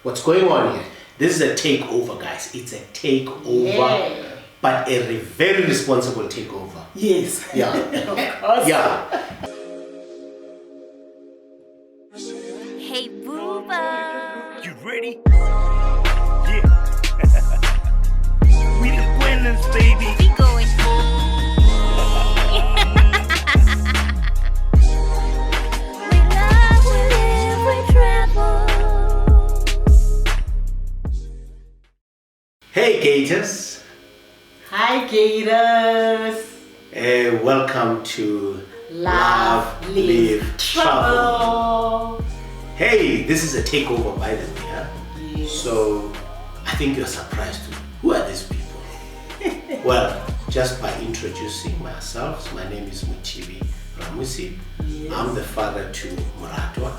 What's going on here? This is a takeover, guys. It's a takeover, but a very responsible takeover. Yes. Yeah. Of course. Yeah. Hey, Booba. You ready? Yeah. We the Koenas, baby. We going We love, we live, we travel. Hey, Gators. Hi, Koenas. Welcome to Love, Live, Travel. Hey, this is a takeover, by the way. Huh? Yes. So, I think you're surprised too. Who are these people? Well, just by introducing myself, my name is Mr Ramusi. Yes. I'm the father to Muratwa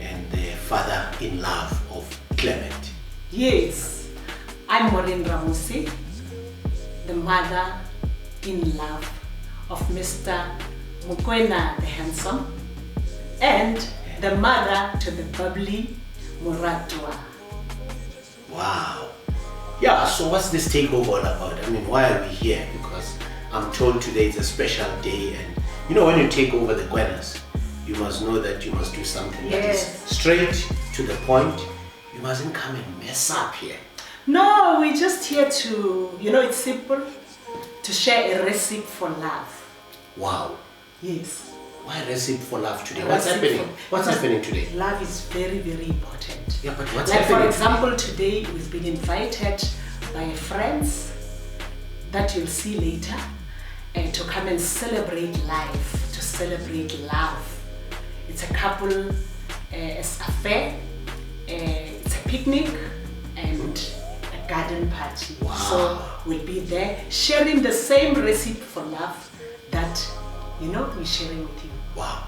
and the father-in-love of Clement. Yes. I'm Mr Ramusi, the mother-in-love of Mr. Koenas the handsome, and the mother to the bubbly Muratwa. Wow. Yeah, so what's this takeover all about? I mean, why are we here? Because I'm told today is a special day, and you know, when you take over the Koenas, you must know that you must do something that is straight to the point. You mustn't come and mess up here. No, we're just here to, it's simple, to share a recipe for love. Wow. Yes. Why recipe for love today? A What's recipe happening? What's happening today? Love is very, very important. Yeah, but what's like happening? For example, today we've been invited by friends that you'll see later to come and celebrate life, to celebrate love. It's a couple affair, it's a picnic and a garden party. Wow. So we'll be there sharing the same recipe for love that we're sharing with you. Wow.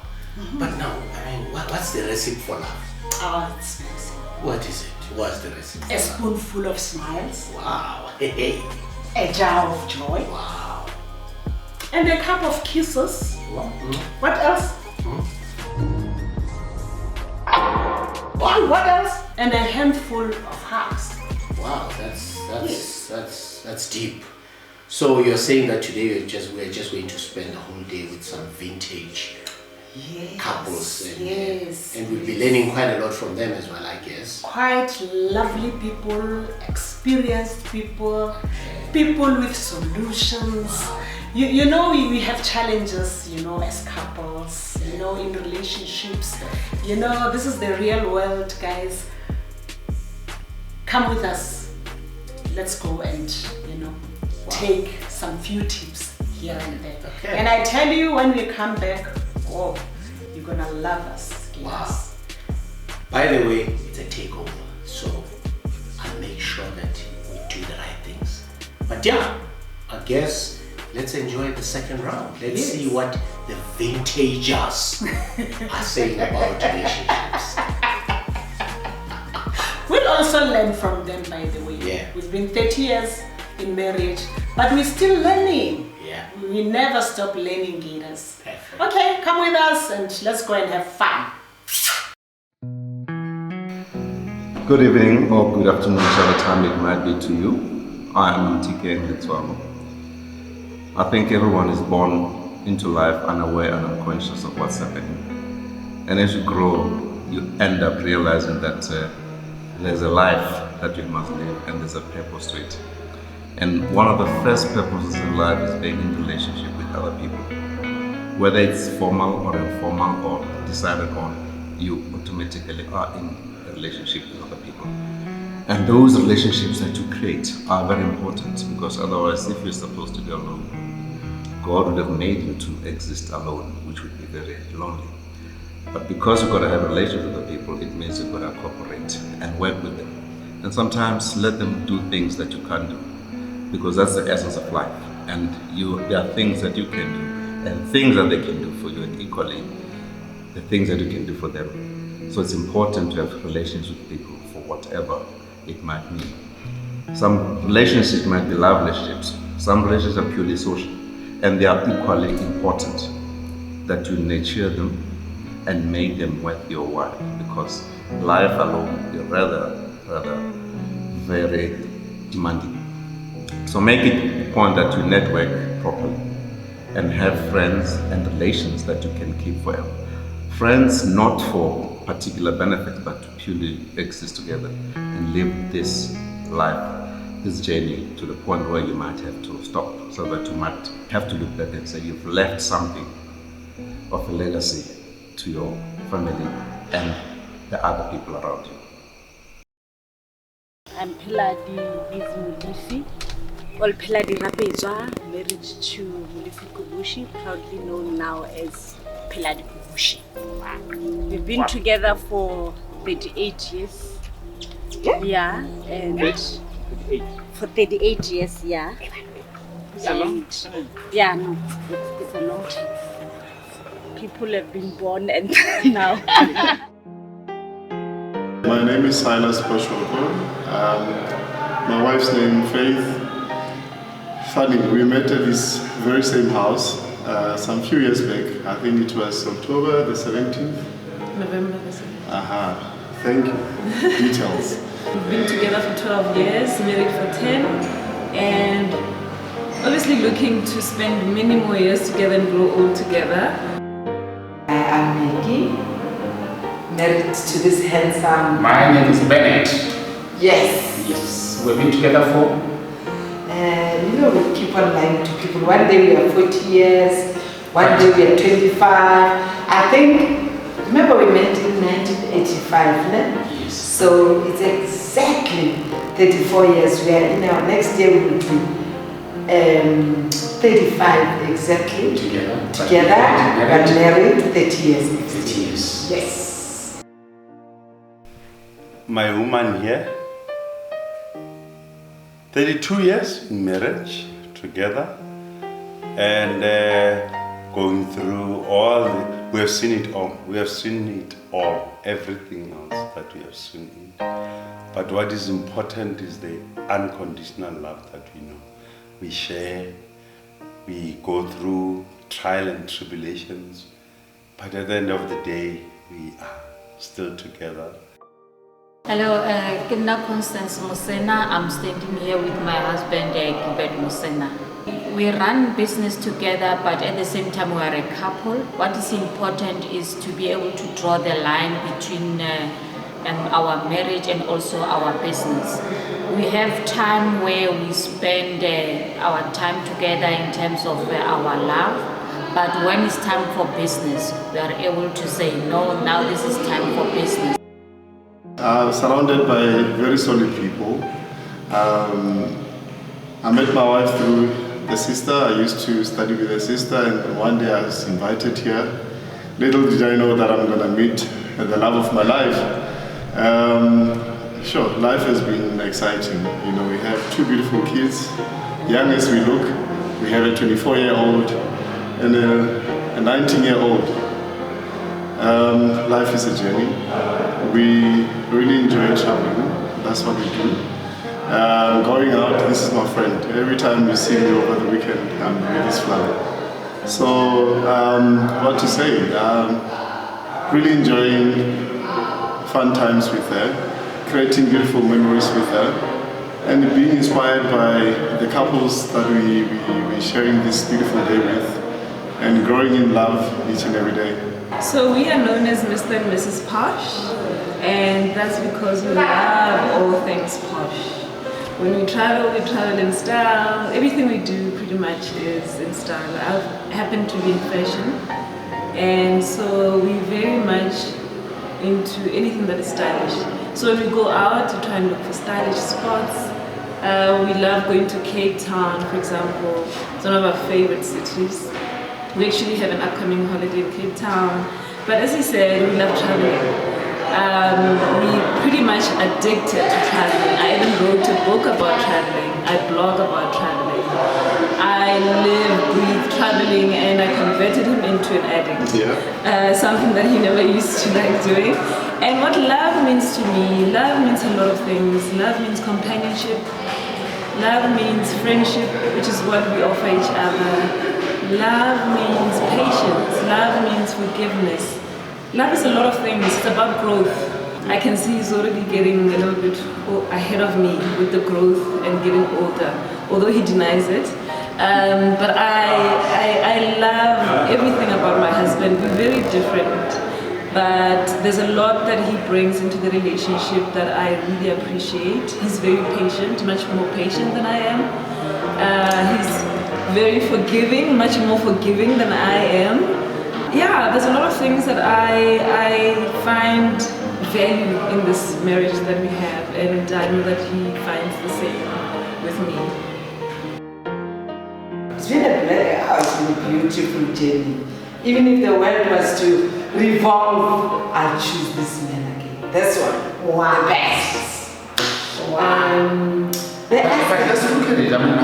But now, I mean, what's the recipe for love? Oh, it's nice. What is it? What's the recipe for A love? spoonful of smiles, Wow. Hey. a jar of joy, Wow. and a cup of kisses. Mm. What else? What else? And a handful of hugs. Wow, that's deep. So you're saying that today we're just going to spend the whole day with some vintage couples, and we'll be learning quite a lot from them as well, I guess. Quite lovely people, experienced people, people with solutions. Wow. We have challenges, as couples, in relationships. This is the real world, guys. Come with us. Let's go and, take some few tips here and there. Okay. And I tell you, when we come back, you're gonna love us. Wow. By the way, it's a takeover, so I'll make sure that we do the right things. But yeah, I guess let's enjoy the second round. Let's see what the vintagers are saying about relationships. We'll also learn from them, by the way. Yeah. We've been 30 years in marriage, but we're still learning. Yeah. We never stop learning, Koenas. Perfect. Okay, come with us and let's go and have fun. Good evening or good afternoon, whichever time it might be to you. I am Takeover. I think everyone is born into life unaware and unconscious of what's happening. And as you grow, you end up realizing that there's a life that you must live and there's a purpose to it. And one of the first purposes in life is being in relationship with other people. Whether it's formal or informal or decided on, you automatically are in a relationship with other people. And those relationships that you create are very important, because otherwise, if you're supposed to be alone, God would have made you to exist alone, which would be very lonely. But because you've got to have a relationship with other people, it means you've got to cooperate and work with them. And sometimes let them do things that you can't do, because that's the essence of life. And there are things that you can do and things that they can do for you, and equally the things that you can do for them. So it's important to have relations with people for whatever it might mean. Some relationships might be love relationships, some relationships are purely social, and they are equally important that you nurture them and make them worth your while, because life alone, you rather rather very demanding. So make it a point that you network properly and have friends and relations that you can keep forever. Friends not for particular benefits, but to purely exist together and live this life, this journey to the point where you might have to stop, so that you might have to look back and say you've left something of a legacy to your family and the other people around you. I'm Peladi Mulifi, or Peladi Rapezwa, married to Mulifi Kubushi, proudly known now as Peladi Kubushi. We've been together for 38 years. Yeah, and for 38 years, yeah. And yeah, no, it's a long time. People have been born and now. My name is Silas Poshoko. My wife's name Faith. Funny, we met at this very same house some few years back. I think it was October the 17th. November the 17th. Aha, thank you. Details. We've been together for 12 years, married for 10, and obviously looking to spend many more years together and grow old together. I'm Lakey, married to this handsome... My name is Bennett. Yes. Yes. We've been together for? We keep on lying to people. One day we are 40 years, one day we are 25. I think, remember we met in 1985, no? Yes. So it's exactly 34 years. We are in our next year we will be 35 exactly. Together, but married 30 years. 30 years. Yes. My woman here, 32 years in marriage together, and going through we have seen it all. We have seen it all, everything else that we have seen. But what is important is the unconditional love that we know. We share, we go through trial and tribulations, but at the end of the day, we are still together. Hello, Kina Constance Mosena. I'm standing here with my husband, Gilbert Mosena. We run business together, but at the same time we are a couple. What is important is to be able to draw the line between our marriage and also our business. We have time where we spend our time together in terms of our love, but when it's time for business, we are able to say, no, now this is time for business. I'm surrounded by very solid people. I met my wife through the sister. I used to study with a sister, and one day I was invited here. Little did I know that I'm going to meet the love of my life. Sure, life has been exciting. We have two beautiful kids. Young as we look, we have a 24-year-old and a 19-year-old. Life is a journey. We really enjoy traveling. That's what we do. Going out, this is my friend. Every time you see me over the weekend, I'm with this flag. So, what to say? Really enjoying fun times with her, creating beautiful memories with her, and being inspired by the couples that we're sharing this beautiful day with, and growing in love each and every day. So we are known as Mr and Mrs Posh, and that's because we love all things posh. When we travel in style. Everything we do pretty much is in style. I happen to be in fashion, and so we're very much into anything that is stylish. So when we go out, we try and look for stylish spots. We love going to Cape Town, for example. It's one of our favorite cities. We actually have an upcoming holiday in Cape Town. But as he said, we love traveling. We're pretty much addicted to traveling. I even wrote a book about traveling. I blog about traveling. I live, breathe traveling, and I converted him into an addict. Yeah. Something that he never used to like doing. And what love means to me, love means a lot of things. Love means companionship. Love means friendship, which is what we offer each other. Love means patience. Love means forgiveness. Love is a lot of things. It's about growth. I can see he's already getting a little bit ahead of me with the growth and getting older, although he denies it. But I love everything about my husband. We're very different, but there's a lot that he brings into the relationship that I really appreciate. He's very patient, much more patient than I am. He's very forgiving, much more forgiving than I am. Yeah, there's a lot of things that I find value in this marriage that we have, and I know that he finds the same with me. It's been a beautiful journey. Even if the world was to revolve, I'll choose this man again. This one. Wow. The best. Wow. If I just look at it, I mean,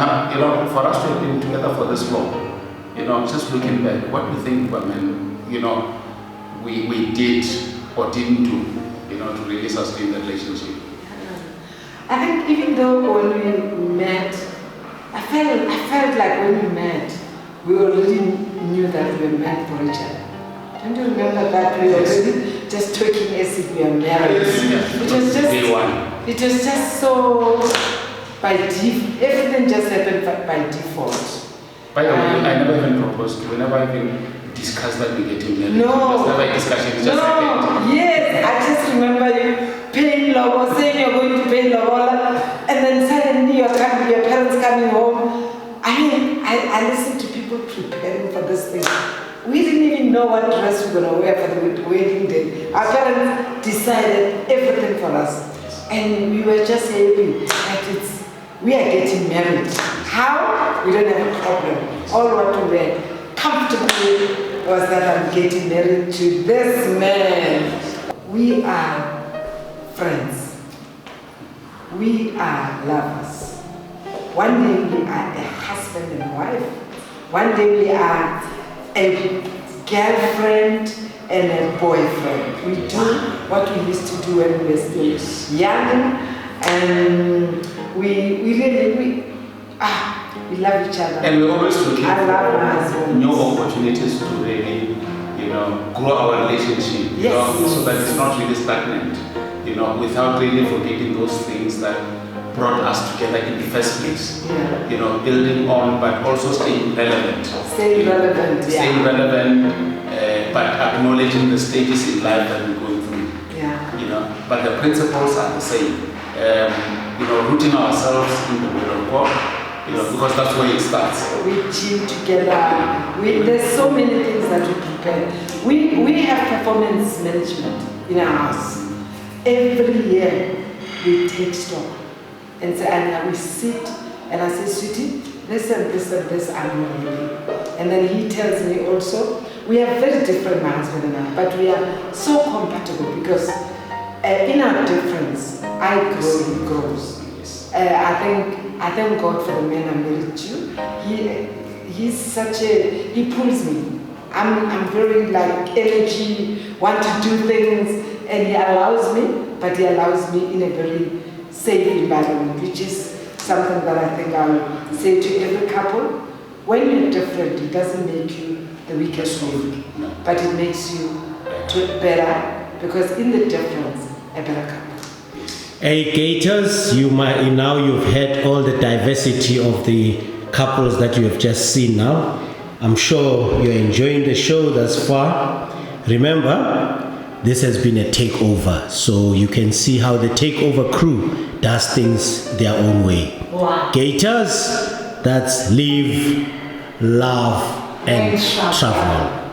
for us to have been together for this long, just looking back, what do you think, we did or didn't do, to really sustain the relationship? I think even though when we met, I felt like when we met, we already knew that we were meant for each other. Don't you remember that we were already just talking as if we were married? It was just so everything just happened by default. By the way, I never even proposed. We never even discussed that we getting married. No. It was never a discussion. It just happened. Yes, I just remember you paying lobola, saying you're going to pay lobola, and then suddenly your parents coming home. I listened to people preparing for this thing. We didn't even know what dress we were going to wear for the wedding day. Our parents decided everything for us, and we were just happy that we are getting married. How? We don't have a problem. All what we were comfortable with was that I'm getting married to this man. We are friends. We are lovers. One day we are a husband and wife. One day we are a girlfriend and a boyfriend. We do what we used to do when we were still young, and we love each other. And we're always looking for new opportunities to really, grow our relationship, so that it's not really stagnant, without really forgetting those things that brought us together in the first place. Yeah. Building on, but also staying relevant. Staying relevant, but acknowledging the stages in life that we're going through. Yeah. But the principles are the same. Rooting ourselves in the Word of God. Because that's where it starts. We gym together. There's so many things that we prepare. We have performance management in our house. Every year we take stock and we sit and I say, sweetie, this and this and this I'm not ready. And then he tells me also, we are very different, my husband and I, but we are so compatible because in our difference, I grow, he grows. I thank God for the man I married to. He pulls me. I'm very energy, want to do things, and he allows me, but he allows me in a very safe environment, which is something that I think I will say to every couple. When you're different, it doesn't make you the weakest link, but it makes you better, because in the difference, a better couple. Hey Gators, you've had all the diversity of the couples that you have just seen now. I'm sure you're enjoying the show thus far. Remember, this has been a takeover, so you can see how the takeover crew does things their own way. Wow. Gators, that's live, love, and travel.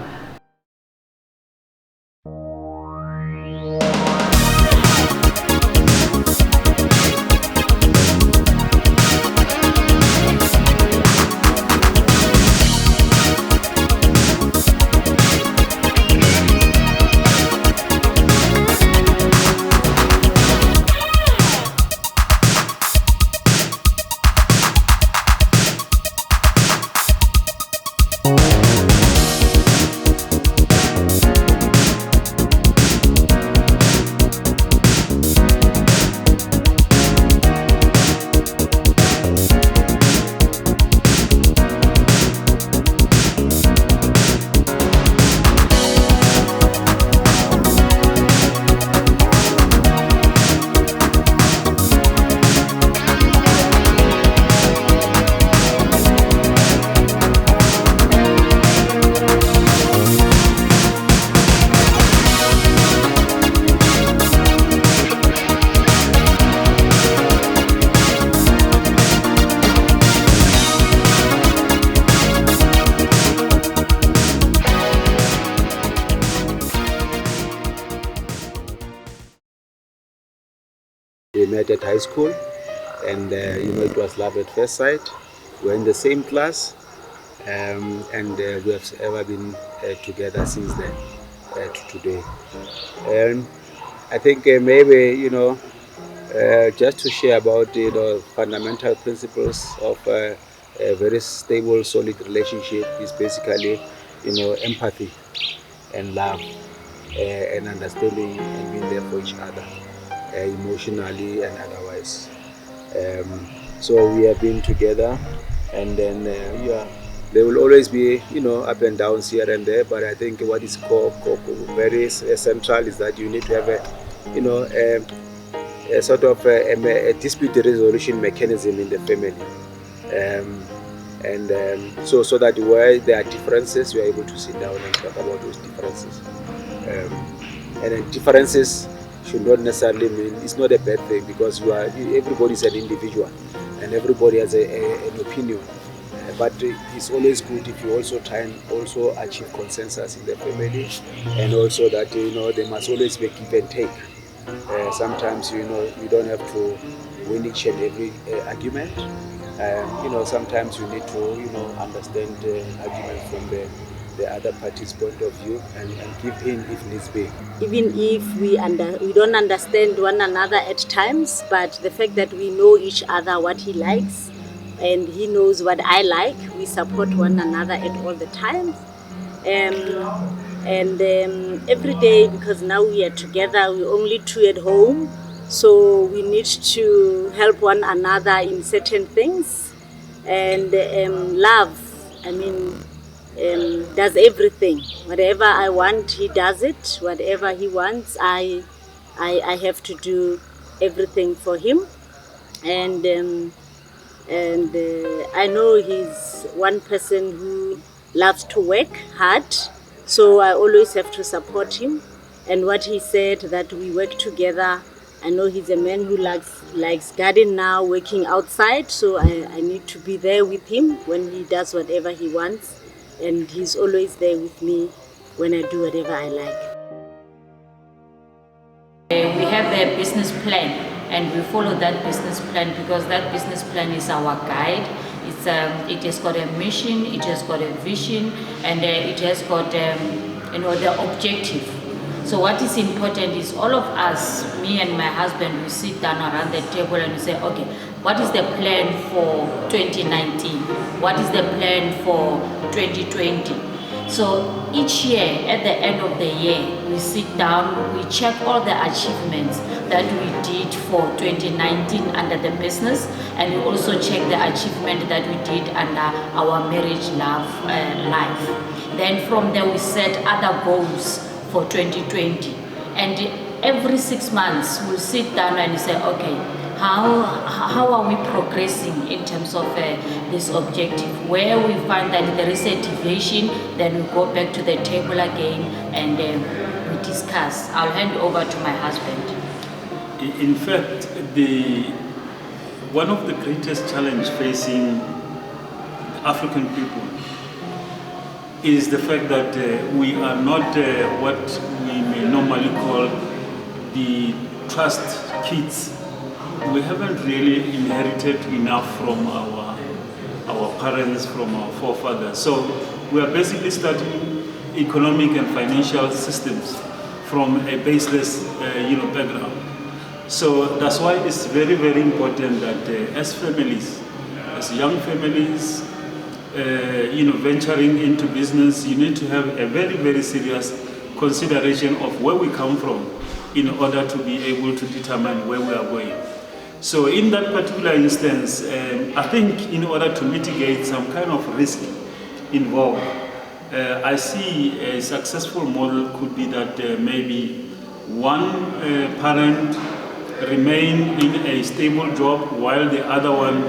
we met at high school, and it was love at first sight. We're in the same class, and we have ever been together since then to today. I think maybe just to share about fundamental principles of a very stable, solid relationship is basically empathy and love and understanding and being there for each other emotionally and otherwise. So we have been together, and then there will always be up and downs here and there, but I think what is very central is that you need to have a sort of a dispute resolution mechanism in the family, so that where there are differences, you are able to sit down and talk about those differences. And then differences should not necessarily mean it's not a bad thing, because everybody is an individual and everybody has an opinion. But it's always good if you also try and also achieve consensus in the family, and also that there must always be give and take. Sometimes you don't have to win each and every argument. Sometimes you need to understand the argument from the other party's point of view and give in if needs be. Even if we don't understand one another at times, but the fact that we know each other, what he likes, and he knows what I like, we support one another at all the times. And every day, because now we are together, we're only two at home, so we need to help one another in certain things. And love, does everything. Whatever I want, he does it. Whatever he wants, I have to do everything for him. And I know he's one person who loves to work hard, so I always have to support him. And what he said, that we work together, I know he's a man who likes garden now, working outside, so I need to be there with him when he does whatever he wants, and he's always there with me when I do whatever I like. We have a business plan, and we follow that business plan because that business plan is our guide. It has got a mission, it has got a vision, and it has got the objective. So what is important is all of us, me and my husband, we sit down around the table and we say, okay, what is the plan for 2019? What is the plan for 2020? So each year, at the end of the year, we sit down, we check all the achievements that we did for 2019 under the business, and we also check the achievement that we did under our marriage life. Then from there we set other goals for 2020, and every 6 months we'll sit down and say, okay, how are we progressing in terms of this objective? Where we find that there is a deviation, then we go back to the table again and we discuss. I'll hand over to my husband. In fact, one of the greatest challenges facing African people is the fact that we are not what we may normally call the trust kids. We haven't really inherited enough from our parents, from our forefathers. So we are basically starting economic and financial systems from a baseless background. So that's why it's very, very important that as families, as young families, venturing into business, you need to have a very, very serious consideration of where we come from in order to be able to determine where we are going. So in that particular instance, I think in order to mitigate some kind of risk involved, I see a successful model could be that maybe one parent remain in a stable job while the other one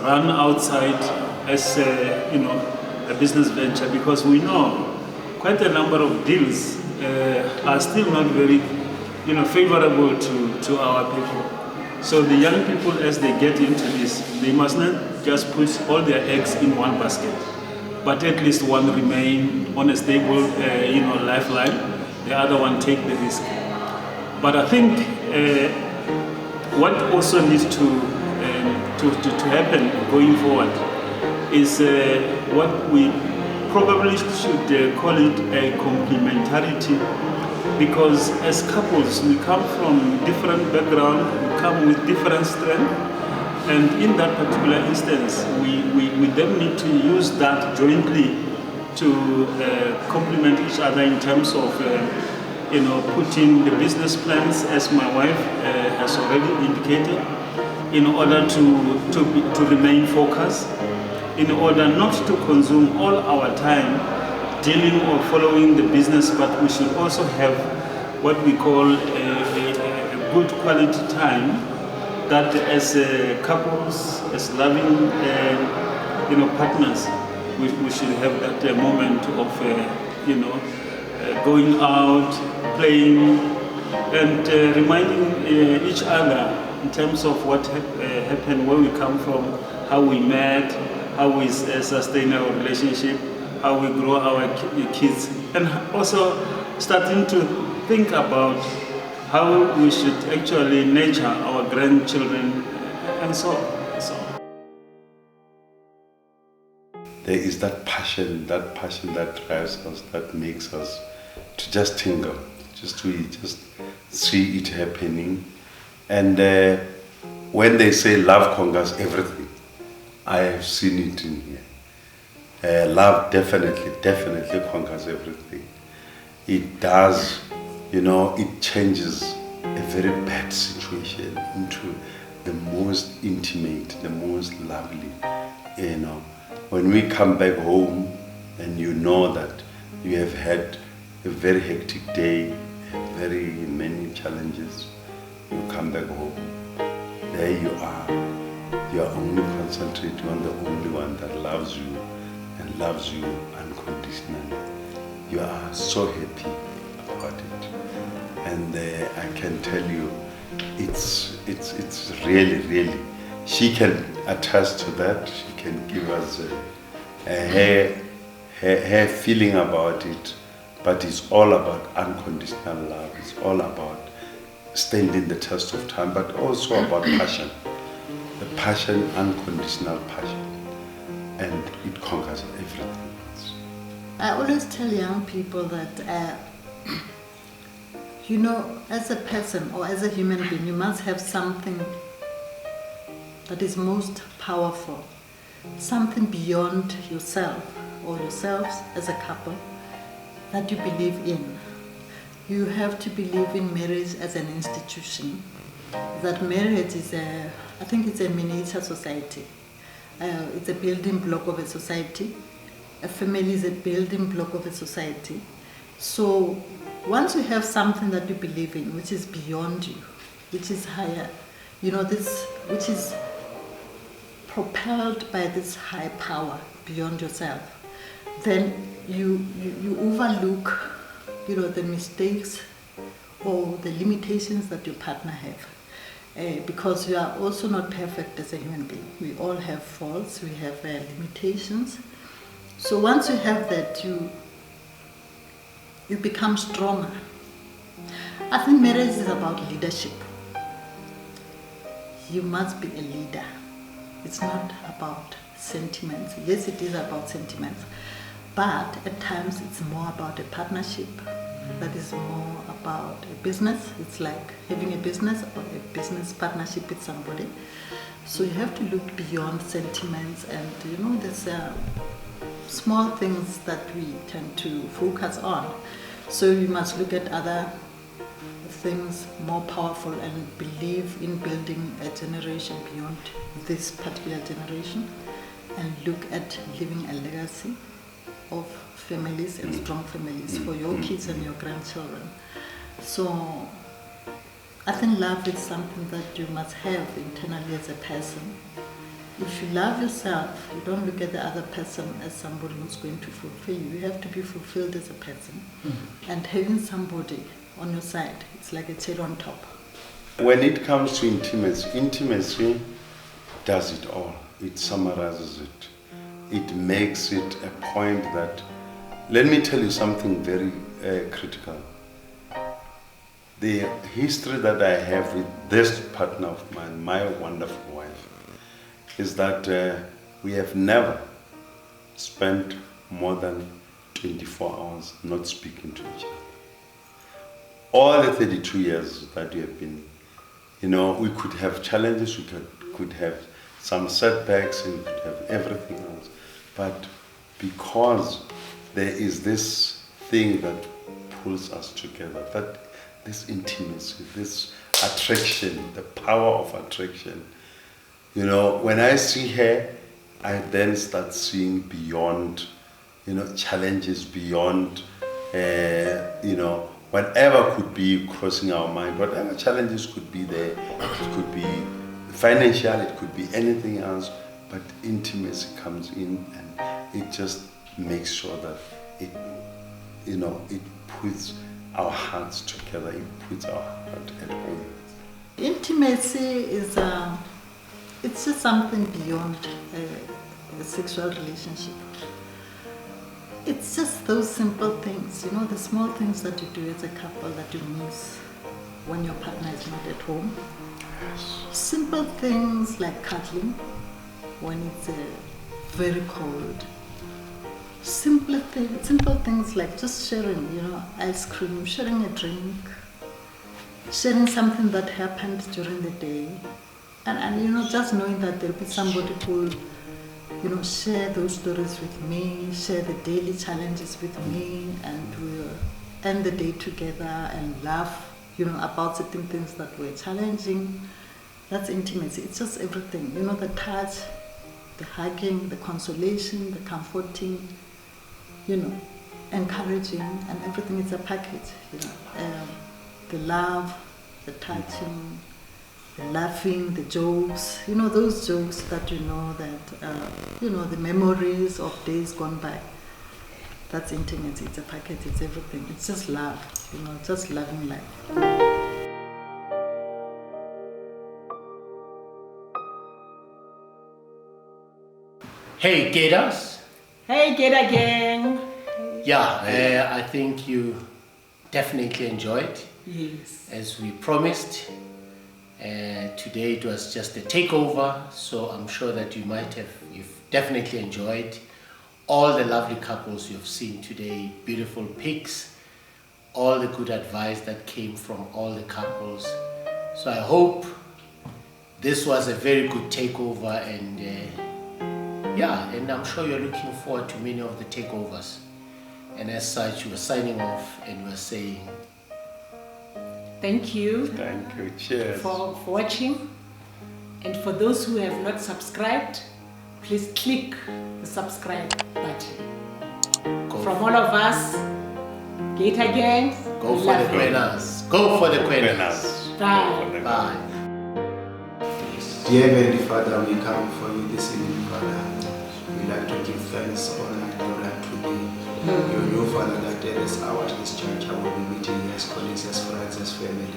run outside as a business venture, because we know quite a number of deals are still not very favorable to our people. So the young people, as they get into this, they must not just put all their eggs in one basket, but at least one remain on a stable lifeline, the other one take the risk. But I think what also needs to happen going forward is what we probably should call it a complementarity, because as couples we come from different backgrounds, we come with different strengths, and in that particular instance we then need to use that jointly to complement each other in terms of putting the business plans, as my wife has already indicated, in order to remain focused, in order not to consume all our time dealing or following the business, but we should also have what we call a good quality time, that as couples, as loving partners, we should have that moment of going out, playing, and reminding each other in terms of what happened, where we come from, how we met, how we sustain our relationship, how we grow our kids, and also starting to think about how we should actually nurture our grandchildren, and so on. There is that passion that drives us, that makes us to just tingle, just see it happening. And when they say love conquers everything, I have seen it in here. Love definitely conquers everything. It does, it changes a very bad situation into the most intimate, the most lovely, When we come back home and you know that you have had a very hectic day, very many challenges, you come back home, there you are only concentrating on the only one that loves you and loves you unconditionally. You are so happy about it, and I can tell you, it's really, she can attest to that. She can give us her feeling about it, but it's all about unconditional love. It's all about standing the test of time, but also about passion. The passion, unconditional passion, and it conquers everything else. I always tell young people that, as a person or as a human being, you must have something that is most powerful, something beyond yourself or yourselves as a couple that you believe in. You have to believe in marriage as an institution, that marriage is I think it's a miniature society. It's a building block of a society. A family is a building block of a society. So once you have something that you believe in, which is beyond you, which is higher, which is propelled by this high power beyond yourself, then you overlook, the mistakes or the limitations that your partner have, because you are also not perfect as a human being. We all have faults, we have limitations. So once you have that, you become stronger. I think marriage is about leadership. You must be a leader. It's not about sentiments. Yes, it is about sentiments, but at times it's more about a partnership. That is more about a business. It's like having a business or a business partnership with somebody. So you have to look beyond sentiments, and there's small things that we tend to focus on. So you must look at other things more powerful and believe in building a generation beyond this particular generation, and look at leaving a legacy of families and strong families for your kids and your grandchildren. So I think love is something that you must have internally as a person. If you love yourself, you don't look at the other person as somebody who's going to fulfill you. You have to be fulfilled as a person. And having somebody on your side, it's like a cherry on top. When it comes to intimacy does it all. It summarizes it. It makes it a point that, let me tell you something very critical. the history that I have with this partner of mine, my wonderful wife, is that we have never spent more than 24 hours not speaking to each other. All the 32 years that we have been, we could have challenges, we could have some setbacks, and we could have everything else. But because there is this thing that pulls us together, that this intimacy, this attraction, the power of attraction. When I see her, I then start seeing beyond, challenges, beyond, whatever could be crossing our mind, whatever challenges could be there. It could be financial, it could be anything else, but intimacy comes in and it just makes sure that it puts our hearts together, it puts our heart at home. Intimacy is it's just something beyond a sexual relationship. It's just those simple things, the small things that you do as a couple that you miss when your partner is not at home. Simple things like cuddling when it's very cold. Simple things like just sharing, ice cream, sharing a drink, sharing something that happened during the day, and just knowing that there'll be somebody who will, share those stories with me, share the daily challenges with me, and we'll end the day together and laugh, about certain things that were challenging. That's intimacy. It's just everything, the touch, the hugging, the consolation, the comforting, encouraging, and everything is a package, the love, the touching, the laughing, the jokes, those jokes that the memories of days gone by. That's intimacy, it's a package, it's everything. It's just love, just loving life. Hey, Koenas. Hey, Gator Gang. Yeah, I think you definitely enjoyed. Yes. As we promised. Today it was just a takeover, so I'm sure that you've definitely enjoyed all the lovely couples you've seen today, beautiful pics, all the good advice that came from all the couples. So I hope this was a very good takeover, and and I'm sure you're looking forward to many of the takeovers. And as such, we're signing off and we're saying thank you. Thank you. Cheers. For watching. And for those who have not subscribed, please click the subscribe button. From all of us, Gator Gang, go for the Koenas. Go for the Koenas. Bye. Bye. Dear Heavenly Father, we come before you this evening, Father. We like to give thanks, honor, and glory to thee. You know, Father, that there is hour at this church. I will be meeting as colleagues, as friends, as family.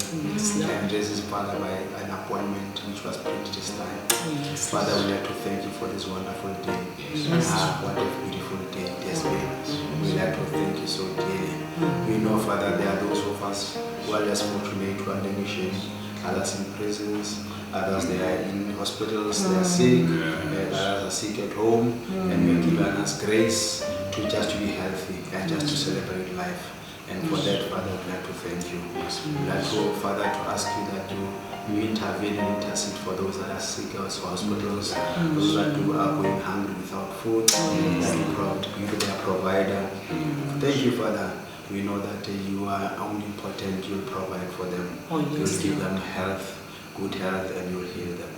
And this is, Father, by an appointment which was printed this time. Father, we like to thank you for this wonderful day. What a beautiful day it has been. We like to thank you so dearly. We know, Father, there are those of us who are less fortunate, who are in the mission, others in prisons, others they are in hospitals, they are sick, others are sick at home, and you are giving us grace to just be healthy and just to celebrate life. And for that, Father, we'd like to thank you. We'd like to, Father, to ask you that you intervene and intercede for those that are sick in hospitals, those that are going hungry without food, that you be their provider. Thank you, Father. We know that you are omnipotent, you'll provide for them. You'll give them health, good health, and you'll heal them.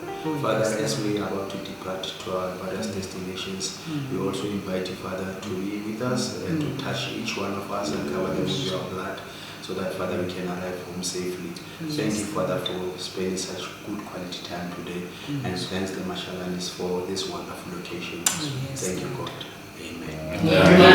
Father, as we are about to depart to our various destinations, we also invite you, Father, to be with us and to touch each one of us and cover them with your blood, so that, Father, we can arrive home safely. Thank you, Father, for spending such good quality time today, and thanks the Marshalanis for this wonderful location. Thank you, God. Amen.